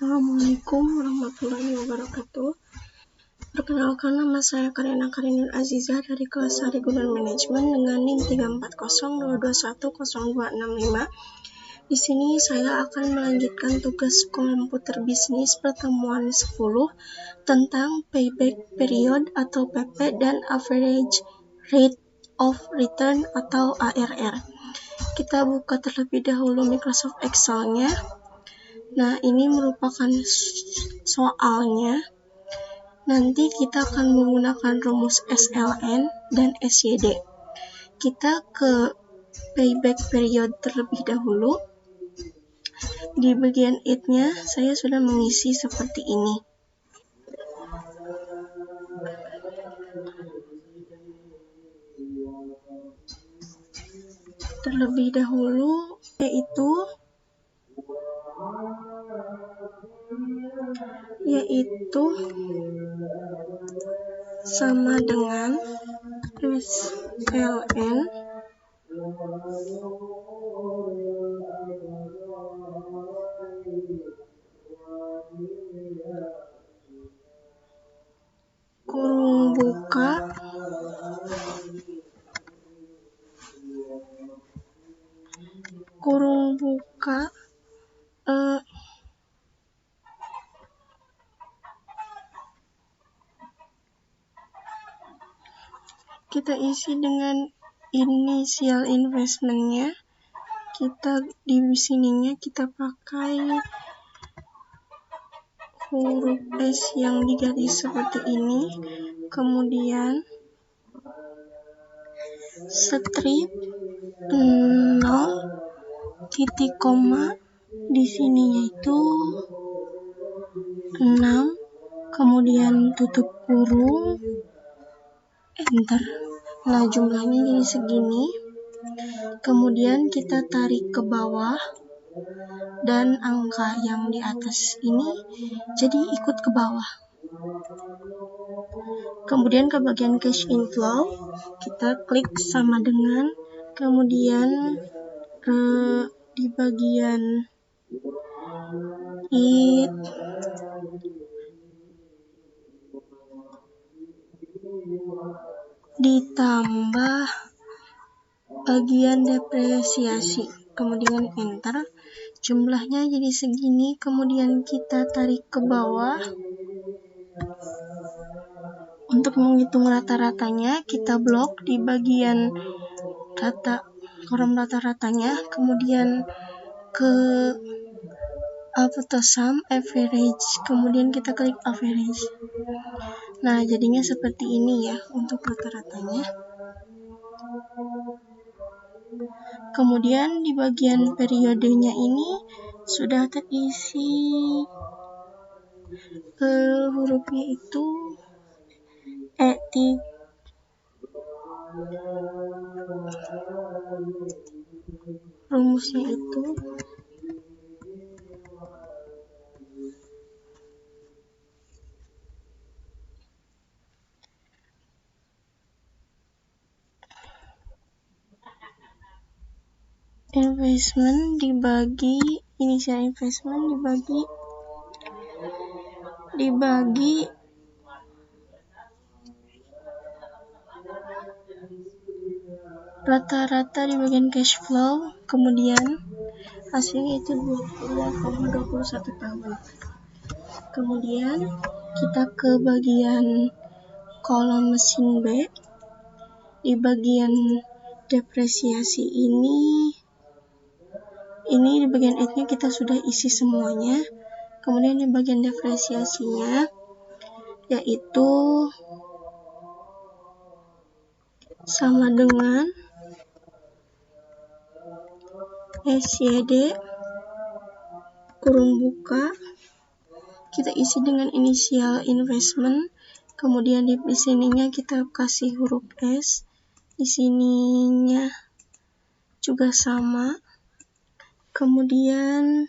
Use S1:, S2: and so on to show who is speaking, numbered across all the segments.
S1: Assalamualaikum warahmatullahi wabarakatuh. Perkenalkan, nama saya Karina Karinur Azizah dari kelas Regular Management dengan NIM 34022102665. Di sini saya akan melanjutkan tugas komputer bisnis pertemuan 10 tentang payback period atau PP dan average rate of return atau ARR. Kita buka terlebih dahulu Microsoft Excel-nya. Nah, ini merupakan soalnya. Nanti kita akan menggunakan rumus SLN dan SYD. Kita ke payback period terlebih dahulu. Di bagian it-nya, saya sudah mengisi seperti ini. Terlebih dahulu, yaitu sama dengan SLN kurung buka kita isi dengan initial investment-nya. Kita di sininya kita pakai huruf S yang digaris seperti ini. Kemudian strip 0 titik koma di sini yaitu 6, kemudian tutup kurung, enter. Nah, jumlahnya jadi segini. Kemudian kita tarik ke bawah dan angka yang di atas ini jadi ikut ke bawah. Kemudian ke bagian cash inflow kita klik sama dengan, kemudian di bagian it ditambah bagian depresiasi, kemudian enter. Jumlahnya jadi segini, kemudian kita tarik ke bawah. Untuk menghitung rata-ratanya, kita blok di bagian kolom rata-ratanya, kemudian ke sum average, kemudian kita klik average. Nah, jadinya seperti ini ya untuk rata-ratanya. Kemudian di bagian periodenya ini sudah terisi hurufnya itu rumusnya itu investment dibagi initial investment dibagi rata-rata di bagian cash flow, kemudian hasilnya itu 22,21 tahun. Kemudian kita ke bagian kolom mesin B. Di bagian depresiasi ini di bagian it-nya kita sudah isi semuanya. Kemudian di bagian depresiasinya yaitu sama dengan SYD kurung buka, kita isi dengan initial investment, kemudian di sininya kita kasih huruf S, di sininya juga sama, kemudian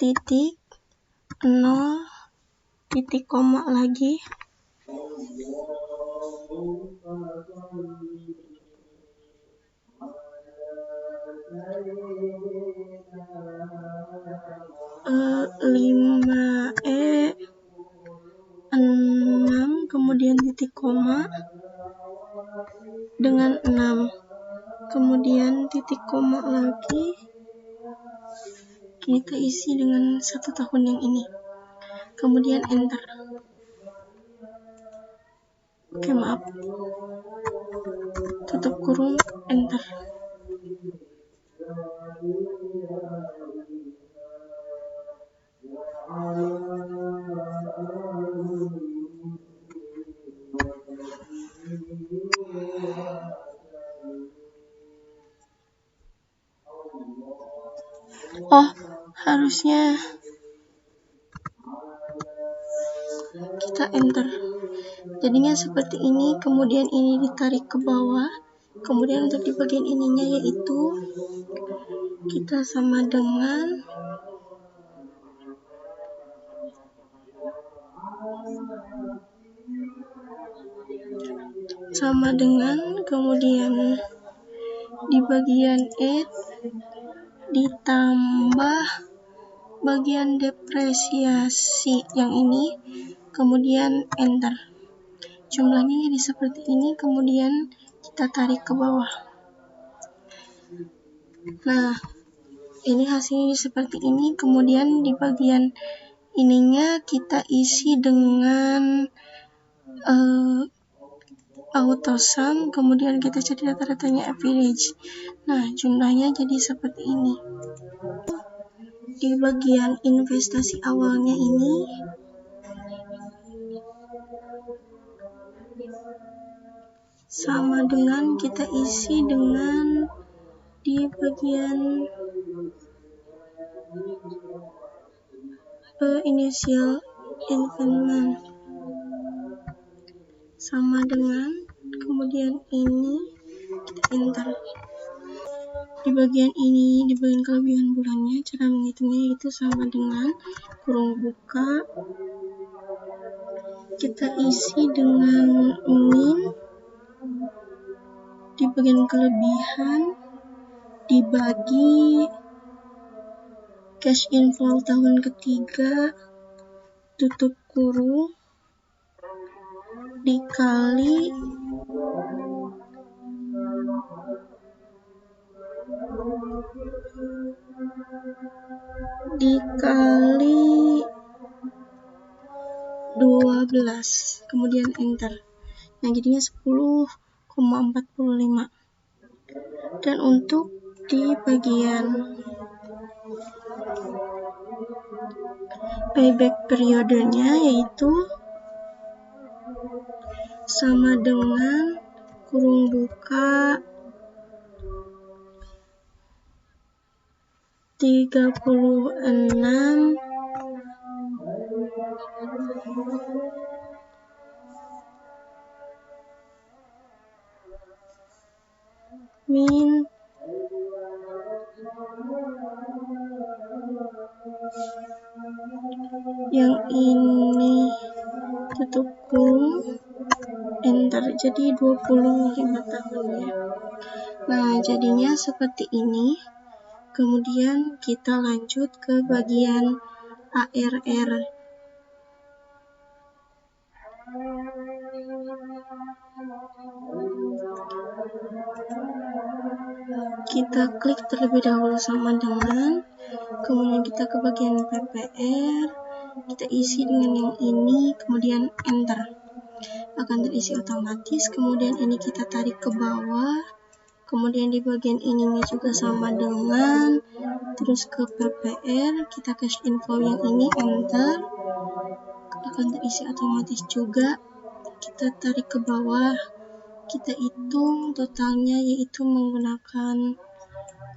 S1: titik 0 titik koma lagi, PAE 6, kemudian titik koma dengan 6, kemudian titik koma lagi, kita isi dengan 1 tahun yang ini, kemudian enter. Oke, maaf, tutup kurung, enter. Oh, harusnya kita enter. Jadinya seperti ini, kemudian ini ditarik ke bawah. Kemudian untuk di bagian ininya yaitu kita sama dengan kemudian di bagian add ditambah bagian depresiasi yang ini, kemudian enter. Jumlahnya jadi seperti ini, kemudian kita tarik ke bawah. Nah, ini hasilnya seperti ini, kemudian di bagian ininya kita isi dengan autosum, kemudian kita cari rata-ratanya average. Nah, jumlahnya jadi seperti ini. Di bagian investasi awalnya ini sama dengan kita isi dengan di bagian initial investment sama dengan, kemudian ini kita enter. Di bagian ini, di bagian kelebihan bulannya, cara menghitungnya itu sama dengan kurung buka, kita isi dengan min, di bagian kelebihan dibagi cash inflow tahun ketiga, tutup kurung, dikali dikali 12, kemudian enter. Nah, jadinya 10,45. Dan untuk di bagian payback periodenya yaitu sama dengan kurung buka 36 min yang ini tutup kurung, enter, jadi 25 tahun ya. Nah, jadinya seperti ini. Kemudian kita lanjut ke bagian ARR. Kita klik terlebih dahulu sama dengan, kemudian kita ke bagian PPR, kita isi dengan yang ini, kemudian enter. Akan terisi otomatis, kemudian ini kita tarik ke bawah, kemudian di bagian ininya juga sama dengan, terus ke PPR, kita cash inflow yang ini, enter, akan terisi otomatis juga, kita tarik ke bawah, kita hitung totalnya yaitu menggunakan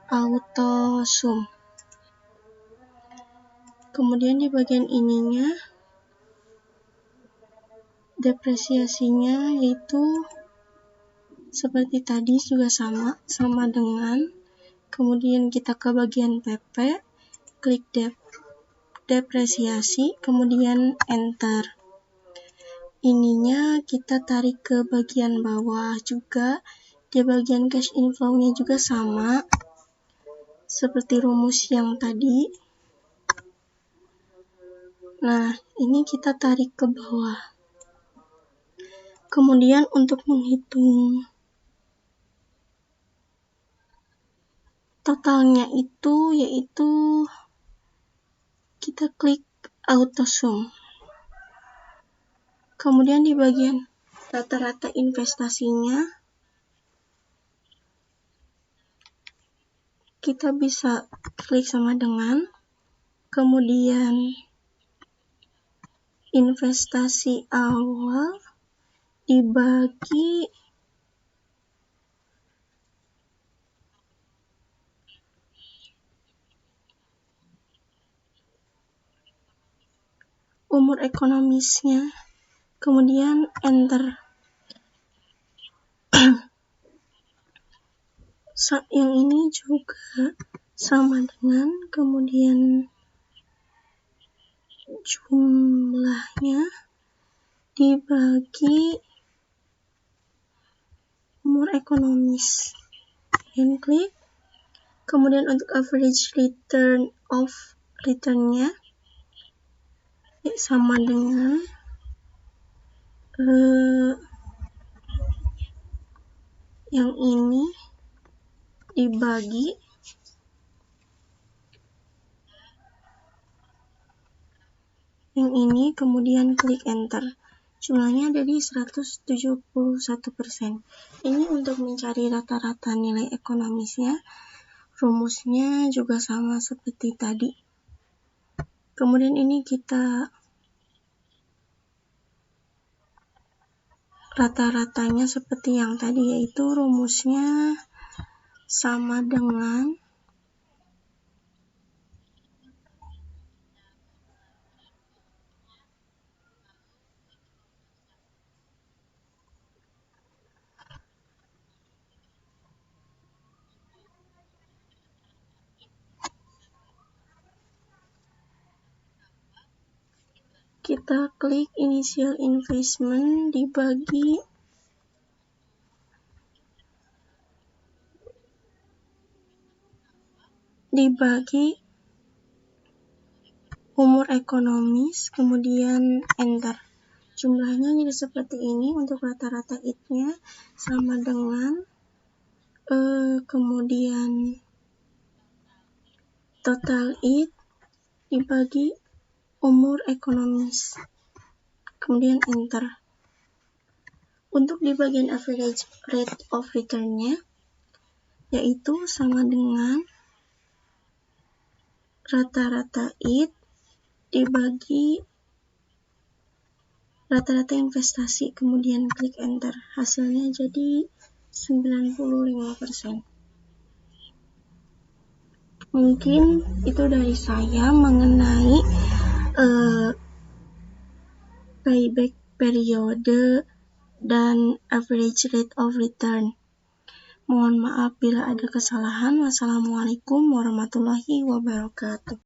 S1: auto sum. Kemudian di bagian ininya depresiasinya yaitu seperti tadi juga sama dengan, kemudian kita ke bagian PP, klik depresiasi, kemudian enter. Ininya kita tarik ke bagian bawah juga, di bagian cash inflow-nya juga sama seperti rumus yang tadi. Nah, ini kita tarik ke bawah. Kemudian untuk menghitung totalnya itu yaitu kita klik auto sum. Kemudian di bagian rata-rata investasinya kita bisa klik sama dengan, kemudian investasi awal dibagi umur ekonomisnya, kemudian enter. Yang ini juga sama dengan, kemudian jumlahnya dibagi umur ekonomis, dan klik. Kemudian untuk average return of return-nya sama dengan yang ini dibagi yang ini, kemudian klik enter. Jumlahnya ada di 171%. Ini untuk mencari rata-rata nilai ekonomisnya. Rumusnya juga sama seperti tadi. Kemudian ini kita rata-ratanya seperti yang tadi, yaitu rumusnya sama dengan kita klik initial investment dibagi umur ekonomis, kemudian enter. Jumlahnya jadi seperti ini. Untuk rata-rata IT-nya sama dengan kemudian total IT dibagi umur ekonomis, kemudian enter. Untuk di bagian average rate of return-nya yaitu sama dengan rata-rata IT dibagi rata-rata investasi, kemudian klik enter. Hasilnya jadi 95%. Mungkin itu dari saya mengenai payback periode dan average rate of return. Mohon maaf bila ada kesalahan. Wassalamualaikum warahmatullahi wabarakatuh.